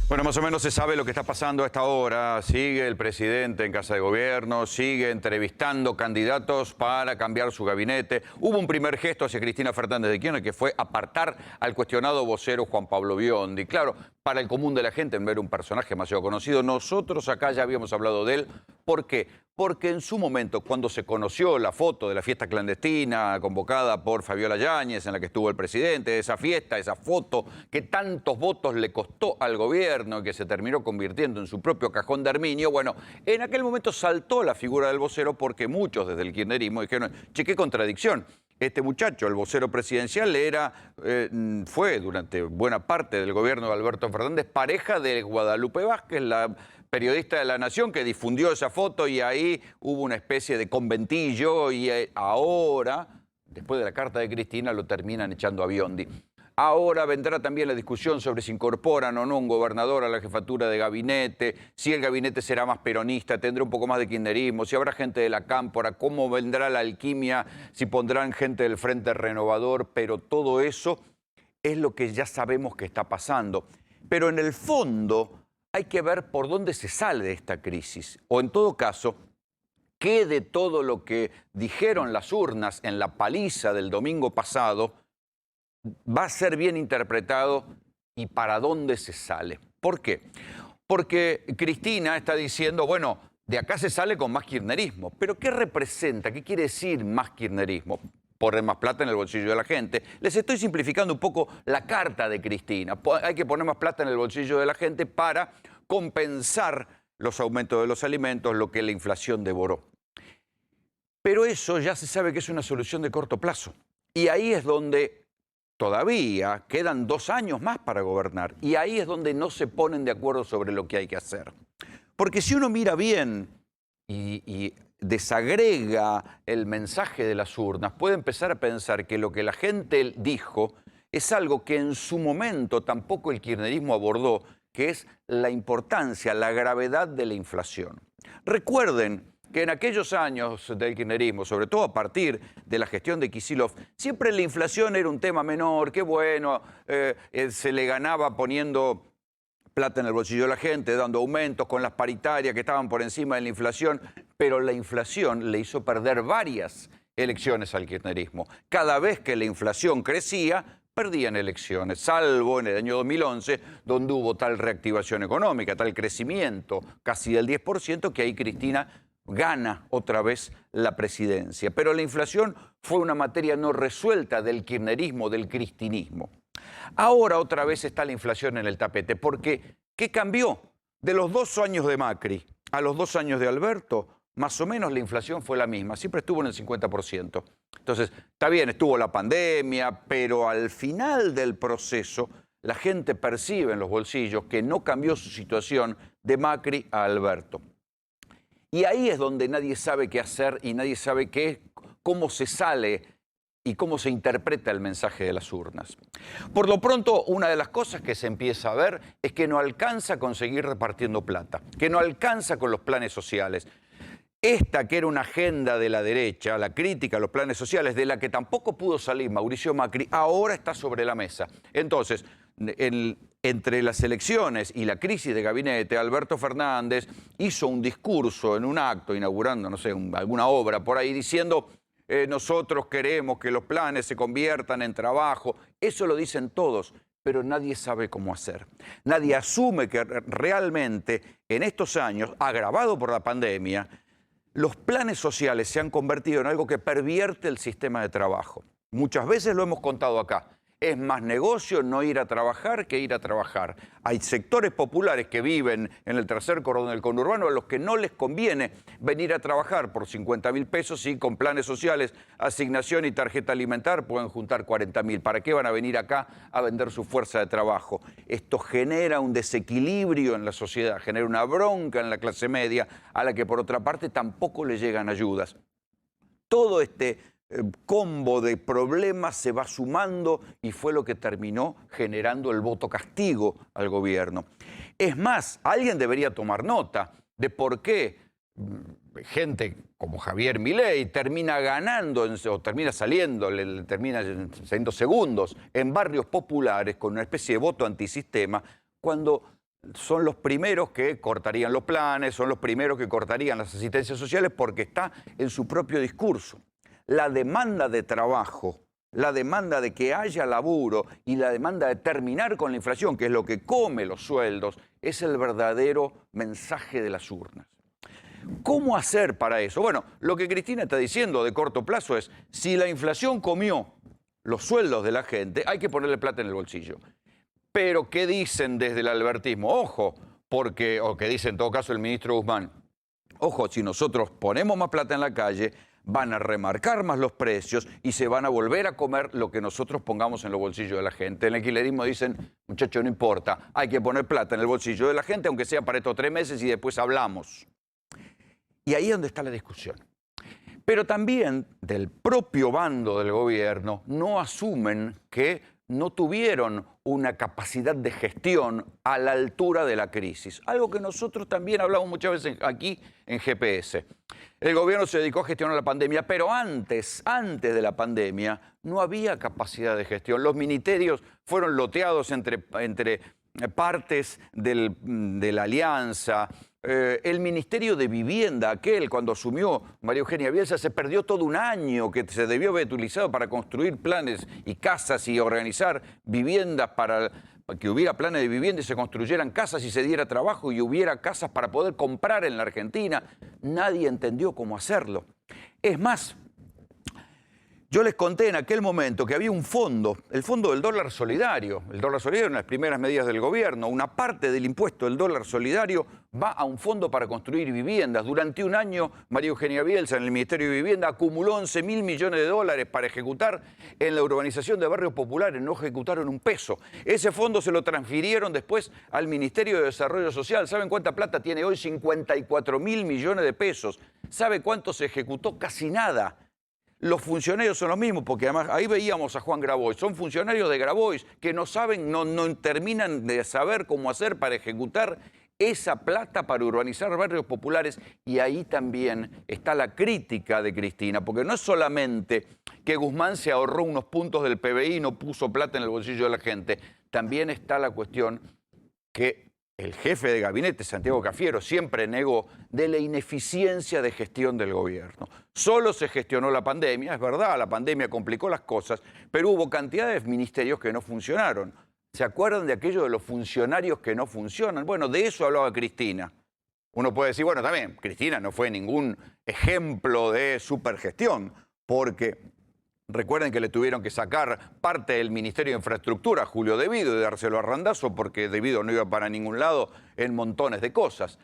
Bueno, más o menos se sabe lo que está pasando a esta hora. Sigue el presidente en Casa de Gobierno, sigue entrevistando candidatos para cambiar su gabinete. Hubo un primer gesto hacia Cristina Fernández de Kirchner que fue apartar al cuestionado vocero Juan Pablo Biondi. Claro, para el común de la gente no era un personaje demasiado conocido. Nosotros acá ya habíamos hablado de él. ¿Por qué? Porque en su momento, cuando se conoció la foto de la fiesta clandestina convocada por Fabiola Yáñez, en la que estuvo el presidente, esa fiesta, esa foto que tantos votos le costó al gobierno y que se terminó convirtiendo en su propio cajón de armiño, bueno, en aquel momento saltó la figura del vocero porque muchos desde el kirchnerismo dijeron, che, qué contradicción. Este muchacho, el vocero presidencial, fue durante buena parte del gobierno de Alberto Fernández pareja de Guadalupe Vázquez, la periodista de La Nación, que difundió esa foto y ahí hubo una especie de conventillo y ahora, después de la carta de Cristina, lo terminan echando a Biondi. Ahora vendrá también la discusión sobre si incorporan o no un gobernador a la jefatura de gabinete, si el gabinete será más peronista, tendrá un poco más de kirchnerismo, si habrá gente de la cámpora, cómo vendrá la alquimia, si pondrán gente del Frente Renovador, pero todo eso es lo que ya sabemos que está pasando. Pero en el fondo hay que ver por dónde se sale de esta crisis, o en todo caso, qué de todo lo que dijeron las urnas en la paliza del domingo pasado va a ser bien interpretado y para dónde se sale. ¿Por qué? Porque Cristina está diciendo, bueno, de acá se sale con más kirchnerismo. ¿Pero qué representa? ¿Qué quiere decir más kirchnerismo? Poner más plata en el bolsillo de la gente. Les estoy simplificando un poco la carta de Cristina. Hay que poner más plata en el bolsillo de la gente para compensar los aumentos de los alimentos, lo que la inflación devoró. Pero eso ya se sabe que es una solución de corto plazo. Y ahí es donde todavía quedan 2 años más para gobernar y ahí es donde no se ponen de acuerdo sobre lo que hay que hacer. Porque si uno mira bien y desagrega el mensaje de las urnas, puede empezar a pensar que lo que la gente dijo es algo que en su momento tampoco el kirchnerismo abordó, que es la importancia, la gravedad de la inflación. Recuerden que en aquellos años del kirchnerismo, sobre todo a partir de la gestión de Kicillof, siempre la inflación era un tema menor, qué bueno, se le ganaba poniendo plata en el bolsillo de la gente, dando aumentos con las paritarias que estaban por encima de la inflación, pero la inflación le hizo perder varias elecciones al kirchnerismo. Cada vez que la inflación crecía, perdían elecciones, salvo en el año 2011, donde hubo tal reactivación económica, tal crecimiento, casi del 10%, que ahí Cristina gana otra vez la presidencia. Pero la inflación fue una materia no resuelta del kirchnerismo, del cristinismo. Ahora otra vez está la inflación en el tapete, porque ¿qué cambió? De los 2 años de Macri a los 2 años de Alberto, más o menos la inflación fue la misma, siempre estuvo en el 50%. Entonces, está bien, estuvo la pandemia, pero al final del proceso la gente percibe en los bolsillos que no cambió su situación de Macri a Alberto. Y ahí es donde nadie sabe qué hacer y nadie sabe cómo se sale y cómo se interpreta el mensaje de las urnas. Por lo pronto, una de las cosas que se empieza a ver es que no alcanza a conseguir repartiendo plata, que no alcanza con los planes sociales. Esta que era una agenda de la derecha, la crítica a los planes sociales, de la que tampoco pudo salir Mauricio Macri, ahora está sobre la mesa. Entonces, entre las elecciones y la crisis de gabinete, Alberto Fernández hizo un discurso en un acto inaugurando, no sé, alguna obra por ahí, diciendo nosotros queremos que los planes se conviertan en trabajo. Eso lo dicen todos, pero nadie sabe cómo hacer. Nadie asume que realmente en estos años, agravado por la pandemia, los planes sociales se han convertido en algo que pervierte el sistema de trabajo. Muchas veces lo hemos contado acá. Es más negocio no ir a trabajar que ir a trabajar. Hay sectores populares que viven en el tercer cordón del conurbano a los que no les conviene venir a trabajar por 50.000 pesos y con planes sociales, asignación y tarjeta alimentar pueden juntar 40.000. ¿Para qué van a venir acá a vender su fuerza de trabajo? Esto genera un desequilibrio en la sociedad, genera una bronca en la clase media a la que por otra parte tampoco le llegan ayudas. Todo este combo de problemas se va sumando y fue lo que terminó generando el voto castigo al gobierno. Es más, alguien debería tomar nota de por qué gente como Javier Milei termina ganando o termina saliendo, termina saliendo segundos en barrios populares con una especie de voto antisistema, cuando son los primeros que cortarían los planes, son los primeros que cortarían las asistencias sociales porque está en su propio discurso. La demanda de trabajo, la demanda de que haya laburo y la demanda de terminar con la inflación, que es lo que come los sueldos, es el verdadero mensaje de las urnas. ¿Cómo hacer para eso? Bueno, lo que Cristina está diciendo de corto plazo es, si la inflación comió los sueldos de la gente, hay que ponerle plata en el bolsillo. Pero, ¿qué dicen desde el albertismo? Ojo, porque, o que dice en todo caso el ministro Guzmán, ojo, si nosotros ponemos más plata en la calle, van a remarcar más los precios y se van a volver a comer lo que nosotros pongamos en los bolsillos de la gente. En el alquilerismo dicen, muchachos, no importa, hay que poner plata en el bolsillo de la gente, aunque sea para estos 3 meses y después hablamos. Y ahí es donde está la discusión. Pero también del propio bando del gobierno no asumen que no tuvieron una capacidad de gestión a la altura de la crisis. Algo que nosotros también hablamos muchas veces aquí en GPS. El gobierno se dedicó a gestionar la pandemia, pero antes de la pandemia no había capacidad de gestión. Los ministerios fueron loteados entre partes de la alianza. El Ministerio de Vivienda, cuando asumió María Eugenia Bielsa, se perdió todo un año que se debió haber utilizado para construir planes y casas y organizar viviendas para que hubiera planes de vivienda y se construyeran casas y se diera trabajo y hubiera casas para poder comprar en la Argentina. Nadie entendió cómo hacerlo. Es más, yo les conté en aquel momento que había un fondo, el fondo del dólar solidario. El dólar solidario, una de las primeras medidas del gobierno. Una parte del impuesto del dólar solidario va a un fondo para construir viviendas. Durante un año, María Eugenia Bielsa, en el Ministerio de Vivienda, acumuló 11.000 millones de dólares para ejecutar en la urbanización de barrios populares. No ejecutaron un peso. Ese fondo se lo transfirieron después al Ministerio de Desarrollo Social. ¿Saben cuánta plata tiene hoy? 54.000 millones de pesos. ¿Sabe cuánto se ejecutó? Casi nada. Los funcionarios son los mismos, porque además ahí veíamos a Juan Grabois, son funcionarios de Grabois que no saben, no terminan de saber cómo hacer para ejecutar esa plata para urbanizar barrios populares. Y ahí también está la crítica de Cristina, porque no es solamente que Guzmán se ahorró unos puntos del PBI y no puso plata en el bolsillo de la gente, también está la cuestión que el jefe de gabinete, Santiago Cafiero, siempre negó de la ineficiencia de gestión del gobierno. Solo se gestionó la pandemia, es verdad, la pandemia complicó las cosas, pero hubo cantidad de ministerios que no funcionaron. ¿Se acuerdan de aquello de los funcionarios que no funcionan? Bueno, de eso hablaba Cristina. Uno puede decir, bueno, también, Cristina no fue ningún ejemplo de supergestión, porque recuerden que le tuvieron que sacar parte del Ministerio de Infraestructura a Julio De Vido y dárselo a Randazzo porque De Vido no iba para ningún lado en montones de cosas.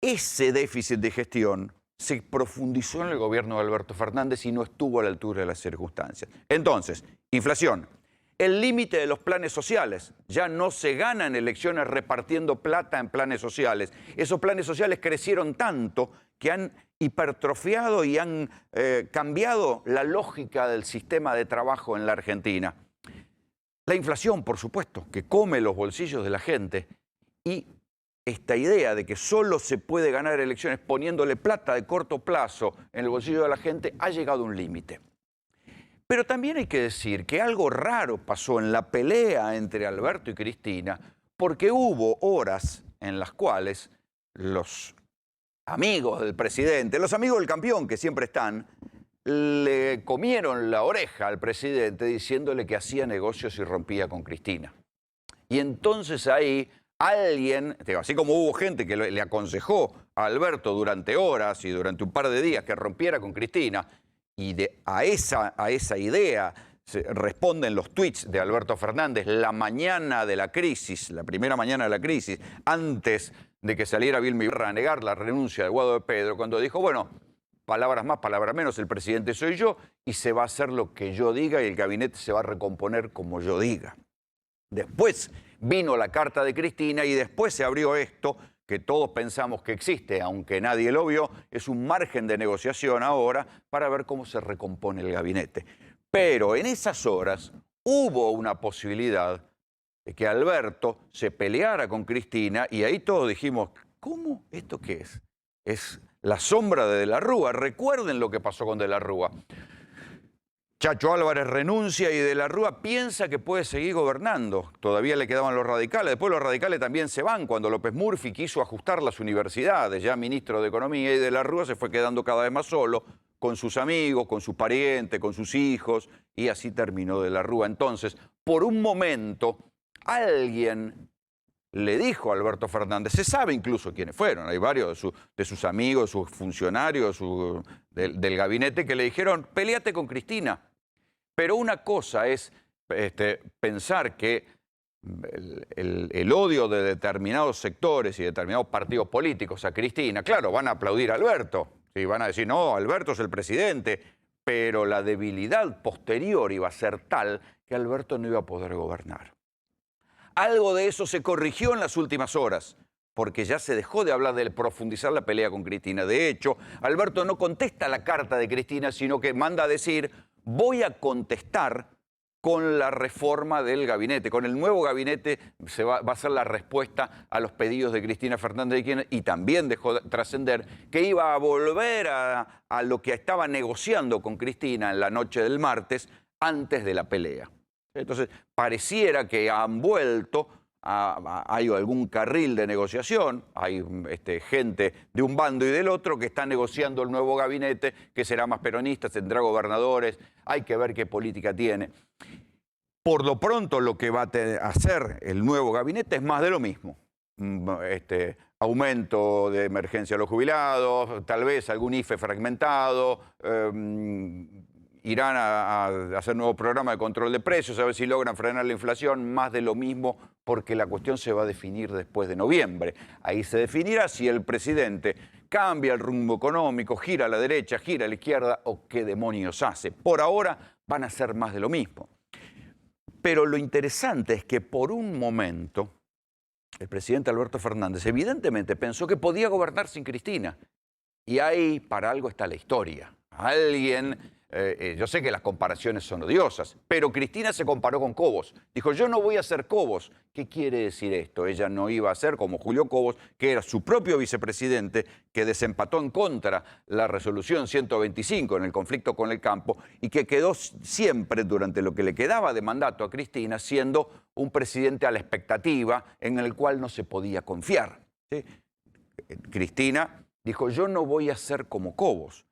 Ese déficit de gestión se profundizó en el gobierno de Alberto Fernández y no estuvo a la altura de las circunstancias. Entonces, inflación. El límite de los planes sociales. Ya no se ganan elecciones repartiendo plata en planes sociales. Esos planes sociales crecieron tanto que han hipertrofiado y han cambiado la lógica del sistema de trabajo en la Argentina. La inflación, por supuesto, que come los bolsillos de la gente, y esta idea de que solo se puede ganar elecciones poniéndole plata de corto plazo en el bolsillo de la gente ha llegado a un límite. Pero también hay que decir que algo raro pasó en la pelea entre Alberto y Cristina, porque hubo horas en las cuales los amigos del presidente, los amigos del campeón que siempre están, le comieron la oreja al presidente diciéndole que hacía negocios y rompía con Cristina. Y entonces ahí alguien, así como hubo gente que le aconsejó a Alberto durante horas y durante un par de días que rompiera con Cristina, y a esa idea responden los tweets de Alberto Fernández la mañana de la crisis, la primera mañana de la crisis, antes de que saliera Vilma Ibarra a negar la renuncia de Guado de Pedro, cuando dijo, bueno, palabras más, palabras menos, el presidente soy yo y se va a hacer lo que yo diga y el gabinete se va a recomponer como yo diga. Después vino la carta de Cristina y después se abrió esto que todos pensamos que existe, aunque nadie lo vio, es un margen de negociación ahora para ver cómo se recompone el gabinete. Pero en esas horas hubo una posibilidad de que Alberto se peleara con Cristina y ahí todos dijimos, ¿cómo? ¿Esto qué es? Es la sombra de la Rúa. Recuerden lo que pasó con De la Rúa. Chacho Álvarez renuncia y De la Rúa piensa que puede seguir gobernando. Todavía le quedaban los radicales. Después los radicales también se van cuando López Murphy quiso ajustar las universidades, ya ministro de Economía, y De la Rúa se fue quedando cada vez más solo, con sus amigos, con sus parientes, con sus hijos, y así terminó De la Rúa. Entonces, por un momento, alguien le dijo a Alberto Fernández, se sabe incluso quiénes fueron, hay varios de sus amigos, sus funcionarios del gabinete que le dijeron, peleate con Cristina. Pero una cosa es pensar que el odio de determinados sectores y determinados partidos políticos a Cristina, claro, van a aplaudir a Alberto, ¿sí? Van a decir, no, Alberto es el presidente, pero la debilidad posterior iba a ser tal que Alberto no iba a poder gobernar. Algo de eso se corrigió en las últimas horas, porque ya se dejó de hablar de profundizar la pelea con Cristina. De hecho, Alberto no contesta la carta de Cristina, sino que manda a decir, voy a contestar con la reforma del gabinete. Con el nuevo gabinete va a ser la respuesta a los pedidos de Cristina Fernández de Kirchner, y también dejó trascender que iba a volver a lo que estaba negociando con Cristina en la noche del martes, antes de la pelea. Entonces, pareciera que han vuelto, hay algún carril de negociación, hay gente de un bando y del otro que está negociando el nuevo gabinete, que será más peronista, tendrá gobernadores, hay que ver qué política tiene. Por lo pronto, lo que va a hacer el nuevo gabinete es más de lo mismo. Aumento de emergencia a los jubilados, tal vez algún IFE fragmentado, irán a hacer nuevo programa de control de precios, a ver si logran frenar la inflación, más de lo mismo, porque la cuestión se va a definir después de noviembre. Ahí se definirá si el presidente cambia el rumbo económico, gira a la derecha, gira a la izquierda, o qué demonios hace. Por ahora van a ser más de lo mismo. Pero lo interesante es que por un momento el presidente Alberto Fernández evidentemente pensó que podía gobernar sin Cristina. Y ahí para algo está la historia. Alguien... yo sé que las comparaciones son odiosas, pero Cristina se comparó con Cobos. Dijo, yo no voy a ser Cobos. ¿Qué quiere decir esto? Ella no iba a ser como Julio Cobos, que era su propio vicepresidente, que desempató en contra la resolución 125 en el conflicto con el campo y que quedó siempre, durante lo que le quedaba de mandato a Cristina, siendo un presidente a la expectativa en el cual no se podía confiar, ¿sí? Cristina dijo, yo no voy a ser como Cobos.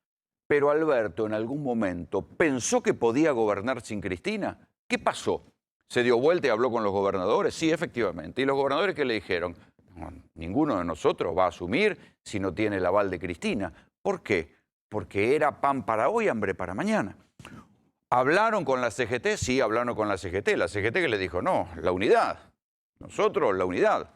Pero Alberto en algún momento pensó que podía gobernar sin Cristina. ¿Qué pasó? ¿Se dio vuelta y habló con los gobernadores? Sí, efectivamente. ¿Y los gobernadores qué le dijeron? No, ninguno de nosotros va a asumir si no tiene el aval de Cristina. ¿Por qué? Porque era pan para hoy, hambre para mañana. ¿Hablaron con la CGT? Sí, hablaron con la CGT. La CGT que le dijo, no, la unidad. Nosotros, la unidad.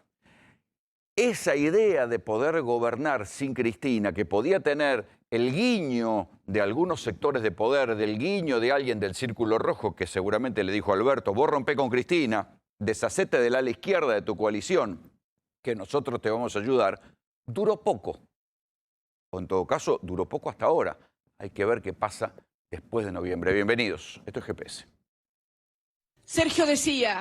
Esa idea de poder gobernar sin Cristina, que podía tener el guiño de algunos sectores de poder, del guiño de alguien del Círculo Rojo, que seguramente le dijo a Alberto, vos rompé con Cristina, deshacete del ala izquierda de tu coalición, que nosotros te vamos a ayudar, duró poco. O en todo caso, duró poco hasta ahora. Hay que ver qué pasa después de noviembre. Bienvenidos. Esto es GPS. Sergio decía,